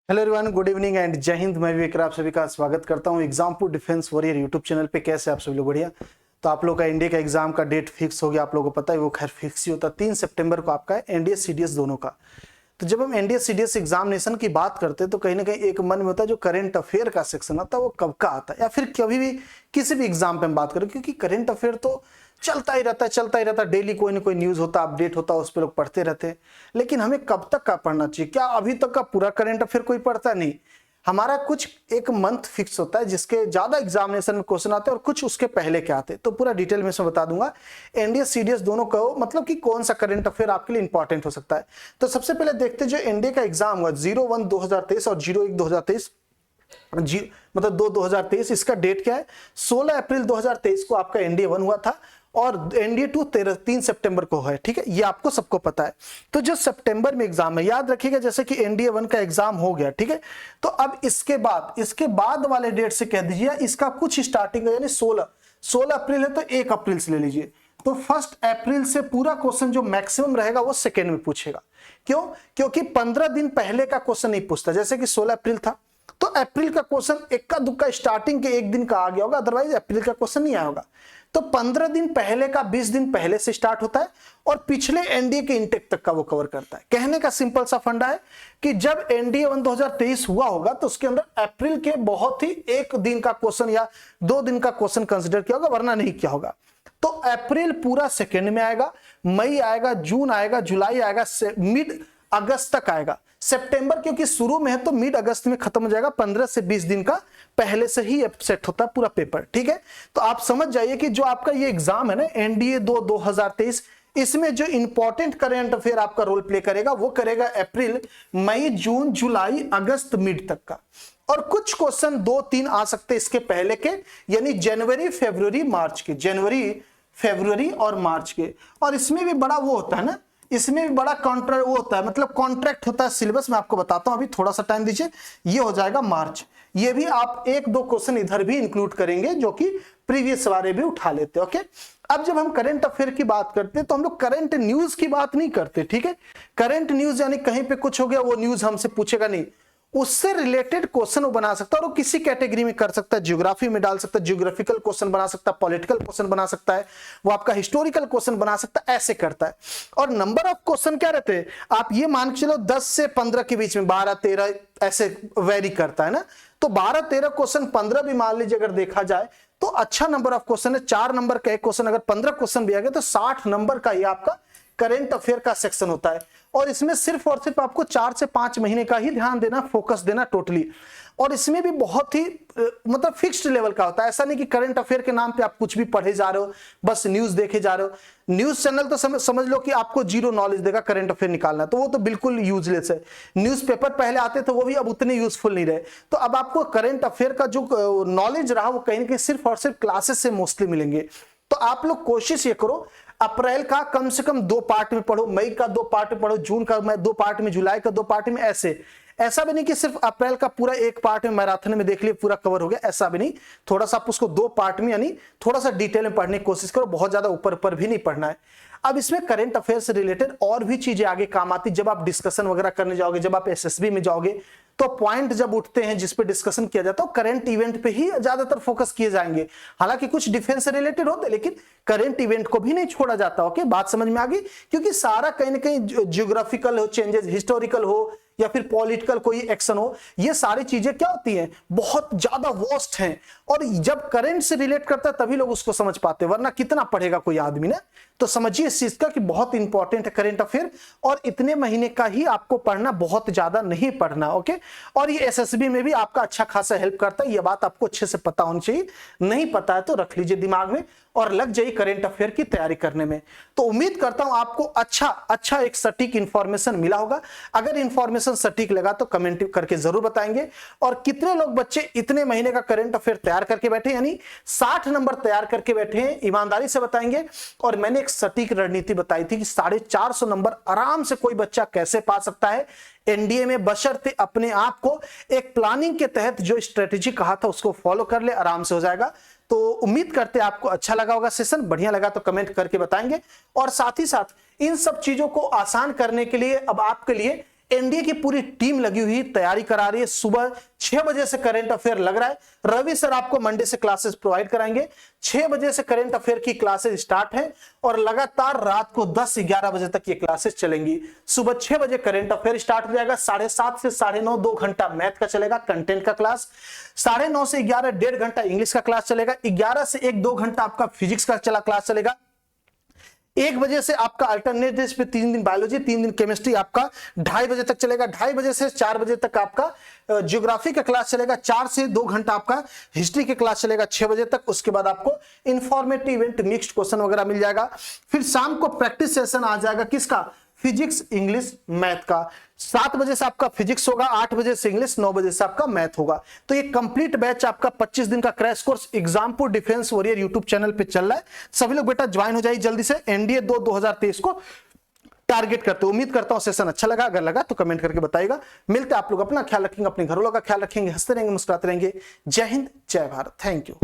Hello everyone, good evening and जय हिंद। मैं विवेक, आप सभी का स्वागत करता हूं Exampur defence warrior YouTube channel पे। कैसे आप सभी लोग? बढ़िया। तो आप लोग का इंडिया का एग्जाम का डेट फिक्स हो गया, आप लोगों को पता है। वो खैर फिक्स ही होता है, 3 सितंबर को आपका है एनडीए सीडीएस दोनों का। तो जब हम एनडीए सीडीएस एग्जामिनेशन की बात करते हैं तो कहीं ना कहीं एक मन में होता है जो करंट अफेयर का सेक्शन आता है वो कब का आता है, या फिर कभी भी किसी भी एग्जाम पे हम बात करें, क्योंकि करंट अफेयर तो चलता ही रहता है डेली कोई ना कोई न्यूज होता है, अपडेट होता है, उस पर लोग पढ़ते रहते हैं। लेकिन हमें कब तक का पढ़ना चाहिए? क्या अभी तक का पूरा करंट अफेयर कोई पढ़ता नहीं? हमारा कुछ एक मंथ फिक्स होता है जिसके ज्यादा एग्जामिनेशन में क्वेश्चन आते हैं और कुछ उसके पहले के आते हैं। तो पूरा डिटेल में से बता दूंगा एनडीए सीडीएस दोनों का, मतलब कि कौन सा करंट अफेयर आपके लिए इंपॉर्टेंट हो सकता है। तो सबसे पहले देखते हैं जो एनडीए का एग्जाम हुआ 01/2023 और 01/2023 मतलब 2/2023, इसका डेट क्या है? 16 अप्रैल 2023 को आपका एनडीए 1 हुआ था और एनडीए 2 3 सितंबर को है। ठीक है, ये आपको सबको पता है। तो जो सितंबर में एग्जाम है, याद रखिएगा, जैसे कि एनडीए 1 का एग्जाम हो गया, ठीक है। तो अब इसके बाद वाले डेट से कह दीजिए, इसका कुछ स्टार्टिंग है, यानी 16 अप्रैल है तो 1 अप्रैल से ले लीजिए। तो 1 अप्रैल से पूरा क्वेश्चन जो मैक्सिमम रहेगा वो सेकेंड में पूछेगा। क्यों? क्योंकि 15 दिन पहले का क्वेश्चन नहीं पूछता। जैसे कि 16 अप्रैल था तो अप्रैल का क्वेश्चन इक्का दुक्का स्टार्टिंग के एक दिन का आ गया होगा, अदरवाइज अप्रैल का क्वेश्चन नहीं आया होगा। तो 15 दिन पहले का 20 दिन पहले से स्टार्ट होता है और पिछले एनडीए के इंटेक तक का वो कवर करता है। कहने का सिंपल सा फंडा है कि जब एनडीए 1 2023 हुआ होगा तो उसके अंदर अप्रैल के बहुत ही एक दिन का क्वेश्चन या 2 दिन का क्वेश्चन कंसिडर किया होगा, वरना नहीं किया होगा। तो अप्रैल पूरा सेकेंड में आएगा, मई आएगा, जून आएगा, जुलाई आएगा, मिड अगस्त तक आएगा। सितंबर क्योंकि शुरू में है तो मिड अगस्त में खत्म हो जाएगा। 15 से 20 दिन का पहले से ही सेट होता है पूरा पेपर। ठीक है, तो आप समझ जाइए कि जो आपका ये एग्जाम है ना एनडीए 2 2023, इसमें जो इंपॉर्टेंट करंट अफेयर आपका रोल प्ले करेगा वो करेगा अप्रैल, मई, जून, जुलाई, अगस्त, मिड तक का। और कुछ क्वेश्चन 2-3 आ सकते इसके पहले के, यानी जनवरी, फरवरी, मार्च के, जनवरी, फरवरी और मार्च के। और इसमें भी बड़ा वो होता है ना, इसमें भी बड़ा कॉन्ट्रैक्ट वो होता है, मतलब कॉन्ट्रैक्ट होता है सिलेबस। मैं आपको बताता हूं, अभी थोड़ा सा टाइम दीजिए। ये हो जाएगा मार्च। ये भी आप 1-2 क्वेश्चन इधर भी इंक्लूड करेंगे जो कि प्रीवियस वाले भी उठा लेते हैं। ओके, अब जब हम करंट अफेयर की बात करते हैं तो हम लोग करंट न्यूज की बात नहीं करते। ठीक है, करंट न्यूज यानी कहीं पे कुछ हो गया वो न्यूज हमसे पूछेगा नहीं, उससे रिलेटेड क्वेश्चन वो बना सकता है और वो किसी कैटेगरी में कर सकता है। ज्योग्राफी में डाल सकता है, ज्योग्राफिकल क्वेश्चन बना सकता है, पॉलिटिकल क्वेश्चन बना सकता है, वो आपका हिस्टोरिकल क्वेश्चन बना सकता है, ऐसे करता है। और नंबर ऑफ क्वेश्चन क्या रहते हैं, आप ये मान के चलो 10 से 15 के बीच में, 12-13 ऐसे वेरी करता है ना। तो 12-13 क्वेश्चन, 15 भी मान लीजिए अगर देखा जाए तो अच्छा नंबर ऑफ क्वेश्चन है। 4 नंबर का एक क्वेश्चन, अगर 15 क्वेश्चन भी आ गए तो 60 नंबर का ये आपका करंट अफेयर का सेक्शन होता है। और इसमें सिर्फ और सिर्फ आपको 4 से 5 महीने का ही ध्यान देना, फोकस देना टोटली। और इसमें भी बहुत ही मतलब फिक्स्ड लेवल का होता है। ऐसा नहीं कि करंट अफेयर के नाम पे आप कुछ भी पढ़े जा रहे हो, बस न्यूज देखे जा रहे हो। न्यूज चैनल तो समझ लो कि आपको जीरो नॉलेज देगा करंट अफेयर निकालना, तो वो तो बिल्कुल यूजलेस है। न्यूज़पेपर पहले आते थे वो भी अब उतने यूजफुल नहीं रहे। तो अब आपको करंट अफेयर का जो नॉलेज रहा वो कहीं ना कहीं सिर्फ और सिर्फ क्लासेस से मोस्टली मिलेंगे। तो आप लोग कोशिश ये करो, अप्रैल का कम से कम 2 पार्ट में पढ़ो, मई का 2 पार्ट में पढ़ो, जून का 2 पार्ट में, जुलाई का 2 पार्ट में। ऐसा भी नहीं कि सिर्फ अप्रैल का पूरा 1 पार्ट में मैराथन में देख लिए पूरा कवर हो गया, ऐसा भी नहीं। थोड़ा सा आप उसको 2 पार्ट में, यानी थोड़ा सा डिटेल में पढ़ने की कोशिश करो, बहुत ज्यादा ऊपर ऊपर भी नहीं पढ़ना है। अब इसमें करंट अफेयर से रिलेटेड और भी चीजें आगे काम आती, जब आप डिस्कशन वगैरह करने जाओगे, जब आप एसएसबी में जाओगे तो पॉइंट जब उठते हैं जिस पे डिस्कशन किया जाता है करंट इवेंट पे ही ज्यादातर फोकस किए जाएंगे। हालांकि कुछ डिफेंस से रिलेटेड होते हैं लेकिन करंट इवेंट को भी नहीं छोड़ा जाता। ओके, बात समझ में आ गई? क्योंकि सारा कहीं ना कहीं ज्योग्राफिकल हो चेंजेस, हिस्टोरिकल हो या फिर पॉलिटिकल कोई एक्शन हो, ये सारी चीजें क्या होती हैं, बहुत ज्यादा वास्ट हैं। और जब करंट से रिलेट करता है तभी लोग उसको समझ पाते हैं, वरना कितना पढ़ेगा कोई आदमी ना। तो समझिए इस चीज का कि बहुत इंपॉर्टेंट है करंट अफेयर, और इतने महीने का ही आपको पढ़ना, बहुत ज्यादा नहीं पढ़ना। ओके, और ये एसएसबी में भी आपका अच्छा खासा हेल्प करता है, ये बात आपको अच्छे से पता होनी चाहिए। नहीं पता है तो रख लीजिए दिमाग में और लग जाइए करंट अफेयर की तैयारी करने में। तो उम्मीद करता हूं आपको अच्छा एक सटीक इंफॉर्मेशन मिला होगा। अगर इंफॉर्मेशन सटीक लगा तो कमेंट करके जरूर बताएंगे। और कितने लोग बच्चे इतने महीने का करंट अफेयर तैयार करके बैठे, यानी 60 नंबर तैयार करके बैठे हैं, ईमानदारी से बताएंगे। और मैंने एक सटीक रणनीति बताई थी कि 450 नंबर आराम से कोई बच्चा कैसे पा सकता है एनडीए में, बशर्ते अपने आप को एक प्लानिंग के तहत जो स्ट्रेटेजी कहा था उसको फॉलो कर ले, आराम से हो जाएगा। तो उम्मीद करते हैं आपको अच्छा लगा होगा सेशन। बढ़िया लगा तो कमेंट करके बताएंगे। और साथ ही साथ इन सब चीजों को आसान करने के लिए अब आपके लिए एनडीए की पूरी टीम लगी हुई तैयारी करा रही है। सुबह 6 बजे से करंट अफेयर लग रहा है। रवि सर आपको मंडे से क्लासेस प्रोवाइड कराएंगे। 6 बजे से करंट अफेयर की क्लासेस स्टार्ट है और लगातार रात को 10-11 बजे तक ये क्लासेस चलेंगी। सुबह 6 बजे करंट अफेयर स्टार्ट हो जाएगा, 7:30 से 9:30 2 घंटा मैथ का चलेगा, कंटेंट का क्लास। 9:30 से 11 1.5 घंटा इंग्लिश का क्लास चलेगा। 11 से 1-2 घंटा आपका फिजिक्स का क्लास चलेगा। 1 बजे से आपका अल्टरनेट डेज पे 3 दिन बायोलॉजी, 3 दिन केमिस्ट्री आपका 2:30 बजे तक चलेगा। 2:30 बजे से 4 बजे तक आपका ज्योग्राफी का क्लास चलेगा। 4 से 2 घंटा आपका हिस्ट्री के क्लास चलेगा 6 बजे तक। उसके बाद आपको इंफॉर्मेटिव इवेंट, मिक्स्ड क्वेश्चन वगैरह मिल जाएगा। फिर शाम को प्रैक्टिस सेशन आ जाएगा किसका, फिजिक्स, इंग्लिश, मैथ का। 7 बजे से आपका फिजिक्स होगा, 8 बजे से इंग्लिश, 9 बजे से आपका मैथ होगा। तो ये कंप्लीट बैच आपका 25 दिन का crash course Exampur defence warrior YouTube channel पे चल रहा है। सभी लोग बेटा ज्वाइन हो जाइए जल्दी से। एनडीए 2023 को टारगेट करते हो। उम्मीद करता हूं सेशन अच्छा लगा। अगर लगा तो कमेंट करके बताइएगा। मिलते हैं, आप लोग अपना ख्याल रखेंगे, अपने घरों का ख्याल रखेंगे, हंसते रहेंगे, मुस्कुराते रहेंगे। जय हिंद, जय भारत। Thank you.